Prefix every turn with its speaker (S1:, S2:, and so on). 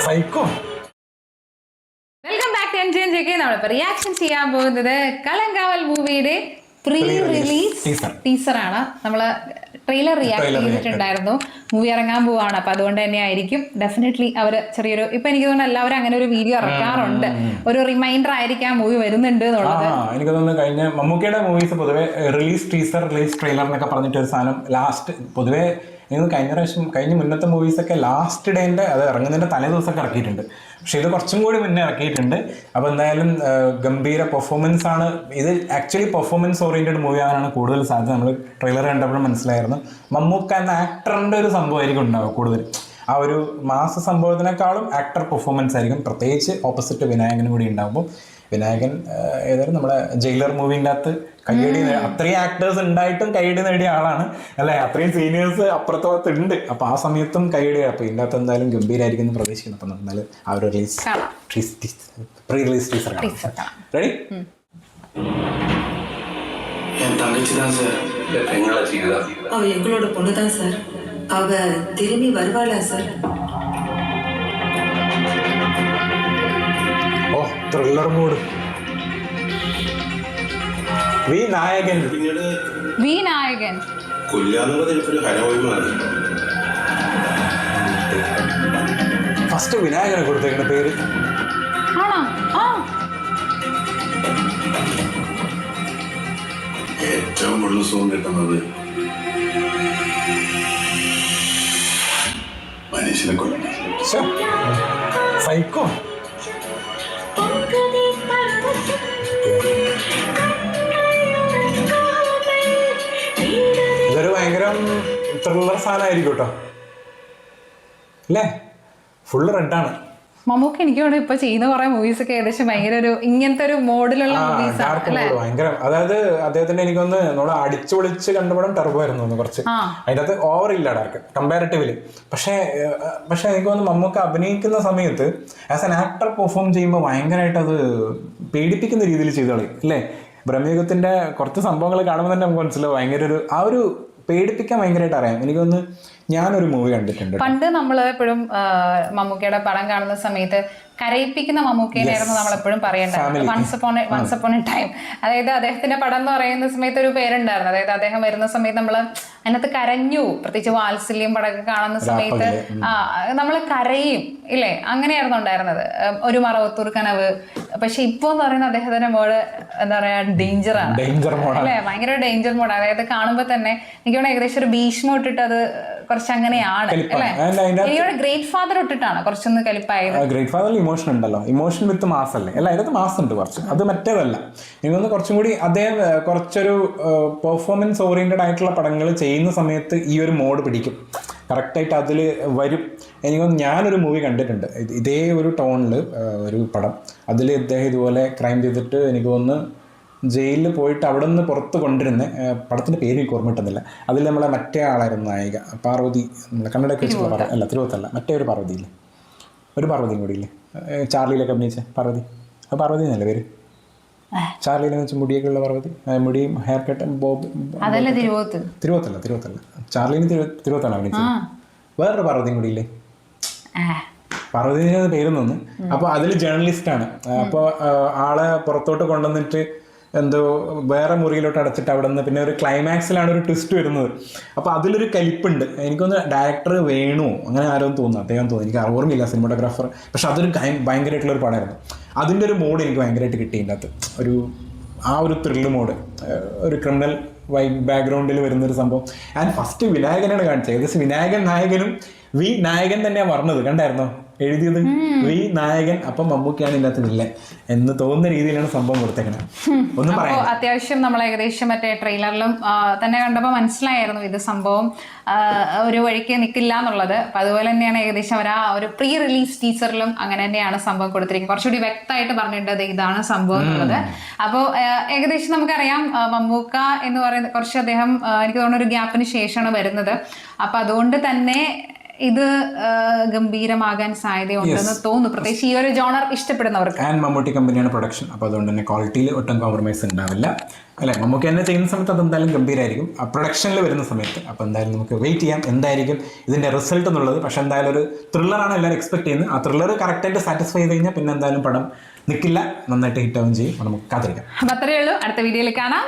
S1: Psycho.
S2: Welcome back to enjoy JK. നമ്മളിപ്പോൾ reaction ചെയ്യാൻ പോകുന്നത് കളങ്കാവൽ മൂവിയുടെ പ്രീ റിലീസ് ടീസറാണ്. നമ്മള് ട്രെയിലർ റിയാക്ട് ചെയ്തിട്ടുണ്ടായിരുന്നു. മൂവി ഇറങ്ങാൻ പോവാണ്, അപ്പൊ അതുകൊണ്ട് തന്നെ ആയിരിക്കും ഡെഫിനറ്റ്ലി അവര് ചെറിയൊരു ഇപ്പൊ എനിക്ക് തോന്നുന്നു എല്ലാവരും അങ്ങനെ ഒരു വീഡിയോ ഇറക്കാറുണ്ട്. ഒരു റിമൈൻഡർ ആയിരിക്കും മൂവി വരുന്നുണ്ട് എന്നുള്ളത്.
S1: എനിക്ക് തോന്നുന്നു കഴിഞ്ഞ മമ്മൂക്കയുടെ മൂവീസ് പൊതുവെ റിലീസ് ടീസർ, റിലീസ് ട്രെയിലർ എന്നൊക്കെ പറഞ്ഞിട്ട് ഒരു സാധനം ലാസ്റ്റ് പൊതുവെ കഴിഞ്ഞ മുന്നത്തെ മൂവീസൊക്കെ ലാസ്റ്റ് ഡേന്റെ അത് ഇറങ്ങുന്നതിന്റെ തലേ ദിവസമൊക്കെ ഇറക്കിയിട്ടുണ്ട്. പക്ഷെ ഇത് കുറച്ചും കൂടി മുന്നേ ഇറക്കിയിട്ടുണ്ട്. അപ്പോൾ എന്തായാലും ഗംഭീര പെർഫോമൻസ് ആണ് ഇത്. ആക്ച്വലി പെർഫോമൻസ് ഓറിയന്റഡ് മൂവി ആകാനാണ് കൂടുതൽ സാധ്യത. നമ്മൾ ട്രെയിലർ കണ്ടപ്പോഴും മനസ്സിലായിരുന്നു മമ്മൂക്ക എന്ന ആക്ടറിന്റെ ഒരു സംഭവമായിരിക്കും ഉണ്ടാവുക കൂടുതൽ. ആ ഒരു മാസ സംഭവത്തിനേക്കാളും ആക്ടർ പെർഫോമൻസ് ആയിരിക്കും, പ്രത്യേകിച്ച് ഓപ്പോസിറ്റ് വിനായകനും കൂടി ഉണ്ടാകുമ്പോൾ. വിനായകൻ ഏതായാലും നമ്മളെ ജയിലർ മൂവിൻ്റെ അകത്ത് കയ്യടി, അത്രയും ആക്ടേഴ്സ് ഉണ്ടായിട്ടും കയ്യടി നേടിയ ആളാണ് അല്ലേ. അത്രയും സീനിയേഴ്സ് അപ്പുറത്ത് ഉണ്ട്. അപ്പോൾ ആ സമയത്തും കയ്യടി. അപ്പോൾ ഇതിൻ്റെ അകത്ത് എന്തായാലും ഗംഭീരമായിരിക്കും എന്ന് പ്രതീക്ഷിക്കുന്നു. അപ്പം എന്നാലും ആ ഒരു പ്രീ റിലീസ് ടീസർ റെഡി.
S3: அவ எங்களோட பொண்ணுதான் சார். அவ திரும்பி வருவாளா சார்?
S1: ഓ, ത്രില്ലർ മൂഡ്. വിനായകൻ ഫസ്റ്റ് വിനായകനെ കൊടുത്തേക്കുന്ന പേര്
S4: ഏറ്റവും കൂടുതൽ സുഖം കിട്ടുന്നത് മനുഷ്യനെ കൊല്ലുന്നു.
S1: സൈക്കോ. ഇതൊരു ഭയങ്കര ത്രില്ലർ സാധനമായിരിക്കും കേട്ടോ അല്ലേ. ഫുള്ള് റെഡാണ്.
S2: മമ്മൂക്ക എനിക്ക് തോന്നുന്നു ഇപ്പൊ ചെയ്യുന്ന കുറെ മൂവീസ് ഒക്കെ ഏകദേശം ഭയങ്കര ഒരു ഇങ്ങനത്തെ ഒരു മോഡിലുള്ള മൂവീസ്
S1: ഭയങ്കര. അതായത് അദ്ദേഹത്തിന്റെ എനിക്കൊന്ന് നമ്മള് അടിച്ചു പൊളിച്ച് കണ്ടുപടം ടെർബോ ആയിരുന്നു കുറച്ച്. അതിൻ്റെ അകത്ത് ഓവർ ഇല്ല ഡാർക്ക് കമ്പാരിറ്റീവ്ലി. പക്ഷേ എനിക്ക് തോന്നുന്നു മമ്മൂക്ക അഭിനയിക്കുന്ന സമയത്ത് ആസ് ആൻ ആക്ടർ പെർഫോം ചെയ്യുമ്പോൾ ഭയങ്കരമായിട്ട് അത് പേടിപ്പിക്കുന്ന രീതിയിൽ ചെയ്തു കളയും അല്ലേ. ബ്രഹ്മയുഗത്തിന്റെ കുറച്ച് സംഭവങ്ങൾ കാണുമ്പോൾ തന്നെ നമുക്ക് മനസ്സിലാവും ഭയങ്കര ഒരു ആ ഒരു പേടിപ്പിക്കാൻ ഭയങ്കരമായിട്ട് അറിയാം. എനിക്കൊന്ന് ഞാനൊരു മൂവി കണ്ടിട്ടുണ്ട്
S2: പണ്ട്. നമ്മൾ എപ്പോഴും മമ്മൂക്കയുടെ പടം കാണുന്ന സമയത്ത് കരയിപ്പിക്കുന്ന മമ്മൂക്കയിലായിരുന്നു നമ്മൾ എപ്പോഴും പറയേണ്ടത്. Once upon a time. അതായത് അദ്ദേഹത്തിന്റെ പടം എന്ന് പറയുന്ന സമയത്ത് ഒരു പേരുണ്ടായിരുന്നു. അതായത് അദ്ദേഹം വരുന്ന സമയത്ത് നമ്മൾ അതിനകത്ത് കരഞ്ഞു. പ്രത്യേകിച്ച് വാത്സല്യം പടമൊക്കെ കാണുന്ന സമയത്ത് നമ്മൾ കരയും ഇല്ലേ. അങ്ങനെയായിരുന്നു ഉണ്ടായിരുന്നത്. ഒരു മറവത്തൂർ കനവ്. പക്ഷെ ഇപ്പൊ എന്ന് പറയുന്നത് അദ്ദേഹത്തിന്റെ മോഡ് എന്താ പറയാ ഡേഞ്ചറാണ് അല്ലെ. ഭയങ്കര ഡേഞ്ചർ മോഡ്. അതായത് കാണുമ്പോ തന്നെ എനിക്ക് തോന്നുന്നു ഏകദേശം ഒരു ഭീഷ്മ ഇട്ടിട്ട് അത് കുറച്ച് അങ്ങനെയാണ് അല്ലെ. എനിക്ക് ഗ്രേറ്റ് ഫാദർ ഇട്ടിട്ടാണ് കുറച്ചൊന്ന് കലിപ്പായത്.
S1: ഗ്രേറ്റ് ഫാദറിൽ ഇമോഷൻ ഉണ്ടല്ലോ, ഇമോഷൻ വിത്ത് മാസ് അല്ലേ. അല്ല, അതിനകത്ത് മാസ് ഉണ്ട് കുറച്ച്. അത് മറ്റേതല്ല. എനിക്കൊന്ന് കുറച്ചും കൂടി അദ്ദേഹം കുറച്ചൊരു പെർഫോമൻസ് ഓറിയന്റഡ് ആയിട്ടുള്ള പടങ്ങൾ ചെയ്യുന്ന സമയത്ത് ഈ ഒരു മോഡ് പിടിക്കും കറക്റ്റായിട്ട്, അതിൽ വരും. എനിക്കൊന്ന് ഞാനൊരു മൂവി കണ്ടിട്ടുണ്ട് ഇതേ ഒരു ടോണിൽ ഒരു പടം. അതിൽ ഇദ്ദേഹം ഇതുപോലെ ക്രൈം ചെയ്തിട്ട് എനിക്ക് തോന്നുന്നു ജയിലിൽ പോയിട്ട് അവിടെ നിന്ന് പുറത്ത് കൊണ്ടിരുന്ന പടത്തിൻ്റെ പേര് എനിക്ക് ഓർമ്മ കിട്ടുന്നില്ല. അതിൽ നമ്മളെ മറ്റേ ആളായിരുന്നു നായിക, പാർവതി. നമ്മളെ കണ്ണടയൊക്കെ വെച്ചിട്ടുള്ള അല്ല, തിരുവത്തല്ല, മറ്റേ ഒരു പാർവതിയില്ലേ, ഒരു പാർവതിയും കൂടി ഇല്ലേ ചാർലിയിലൊക്കെ അഭിനയിച്ച പാർവതി. അത് പാർവതി എന്നല്ലേ പേര്? ചാർലിയിലെ വെച്ച് മുടിയൊക്കെ ഉള്ള പാർവതി, മുടിയും ഹെയർ കട്ടും ബോബ്. തിരുവത്തല്ല ചാർലിന് തിരുവത്താണ് അഭിനയിച്ചത്. വേറൊരു പാർവതിയും കൂടി ഇല്ലേ, പാർവതിൻ്റെ പേര് നിന്ന്. അപ്പോൾ അതിൽ ജേർണലിസ്റ്റാണ്. അപ്പോൾ ആളെ പുറത്തോട്ട് കൊണ്ടുവന്നിട്ട് എന്തോ വേറെ മുറിയിലോട്ട് അടച്ചിട്ട് അവിടെ നിന്ന് പിന്നെ ഒരു ക്ലൈമാക്സിലാണ് ഒരു ട്വിസ്റ്റ് വരുന്നത്. അപ്പോൾ അതിലൊരു കലിപ്പുണ്ട്. എനിക്കൊന്ന് ഡയറക്ടർ വേണു അങ്ങനെ ആരോ തോന്നുന്നു, അദ്ദേഹം തോന്നുന്നു, എനിക്ക് ഓർമ്മയില്ല, സിനിമാറ്റോഗ്രാഫർ. പക്ഷെ അതൊരു ഭയങ്കരമായിട്ടുള്ളൊരു പടമായിരുന്നു. അതിൻ്റെ ഒരു മോഡ് എനിക്ക് ഭയങ്കരമായിട്ട് കിട്ടി. ഇതിൻ്റെ അകത്ത് ആ ഒരു ത്രില്ല് മോഡ്, ഒരു ക്രിമിനൽ ബാക്ക്ഗ്രൗണ്ടിൽ വരുന്നൊരു സംഭവം. ആൻഡ് ഫസ്റ്റ് വിനായകനാണ് കാണിച്ചത്. ഏകദേശം വിനായകൻ നായകനും നായകൻ തന്നെയാണ് പറഞ്ഞത്, കണ്ടായിരുന്നോ എഴുതിയത്? നായകൻ. അപ്പം മമ്മൂക്കയാണ് ഇതിനകത്ത് വില്ലൻ എന്ന് തോന്നുന്ന രീതിയിലാണ് സംഭവം കൊടുത്തേക്കുന്നത്. ഒന്നും പറയാം.
S2: അത്യാവശ്യം നമ്മൾ ഏകദേശം മറ്റേ ട്രെയിലറിലും തന്നെ കണ്ടപ്പോൾ മനസ്സിലായിരുന്നു ഇത് സംഭവം ഒരു വഴിക്ക് നിൽക്കില്ല എന്നുള്ളത്. അപ്പം അതുപോലെ തന്നെയാണ് ഏകദേശം അവർ ആ ഒരു പ്രീ റിലീസ് ടീച്ചറിലും അങ്ങനെ തന്നെയാണ് സംഭവം കൊടുത്തിരിക്കുന്നത്. കുറച്ചുകൂടി വ്യക്തമായിട്ട് പറഞ്ഞിട്ടത് ഇതാണ് സംഭവം എന്നുള്ളത്. അപ്പോൾ ഏകദേശം നമുക്കറിയാം മമ്മൂക്ക എന്ന് പറയുന്നത് കുറച്ച് അദ്ദേഹം എനിക്ക് തോന്നുന്ന ഒരു ഗ്യാപ്പിന് ശേഷമാണ് വരുന്നത്. അപ്പം അതുകൊണ്ട് തന്നെ ഇത് ഗംഭീരമാകാൻ സാധ്യതയുണ്ടെന്ന് തോന്നുന്നു, പ്രത്യേകിച്ച് ഈ ഒരു ജോണർ ഇഷ്ടപ്പെടുന്നവർക്ക്.
S1: ആൻഡ് മമ്മൂട്ടി കമ്പനിയാണ് പ്രൊഡക്ഷൻ, അപ്പോൾ അതുകൊണ്ട് തന്നെ ക്വാളിറ്റിയിൽ ഒട്ടും കോംപ്രമൈസ് ഉണ്ടാവില്ല അല്ലേ. മമ്മൂട്ടി തന്നെ ചെയ്യുന്ന സമയത്ത് അതെന്തായാലും ഗംഭീരമായിരിക്കും, ആ പ്രൊഡക്ഷനിൽ വരുന്ന സമയത്ത്. അപ്പോൾ എന്തായാലും നമുക്ക് വെയിറ്റ് ചെയ്യാം എന്തായിരിക്കും ഇതിൻ്റെ റിസൾട്ട് എന്നുള്ളത്. പക്ഷേ എന്തായാലും ഒരു ത്രില്ലറാണ് എല്ലാവരും എക്സ്പെക്ട് ചെയ്യുന്നത്. ആ ത്രില്ലർ കറക്റ്റായിട്ട് സാറ്റിസ്ഫൈ ചെയ്ത് കഴിഞ്ഞാൽ പിന്നെ എന്തായാലും പടം നിൽക്കില്ല, നന്നായിട്ട് ഹിറ്റാവും ചെയ്യും. അപ്പോൾ നമുക്ക് കാത്തിരിക്കാം.
S2: അപ്പം അത്രയേ ഉള്ളൂ, അടുത്ത വീഡിയോയിൽ കാണാം.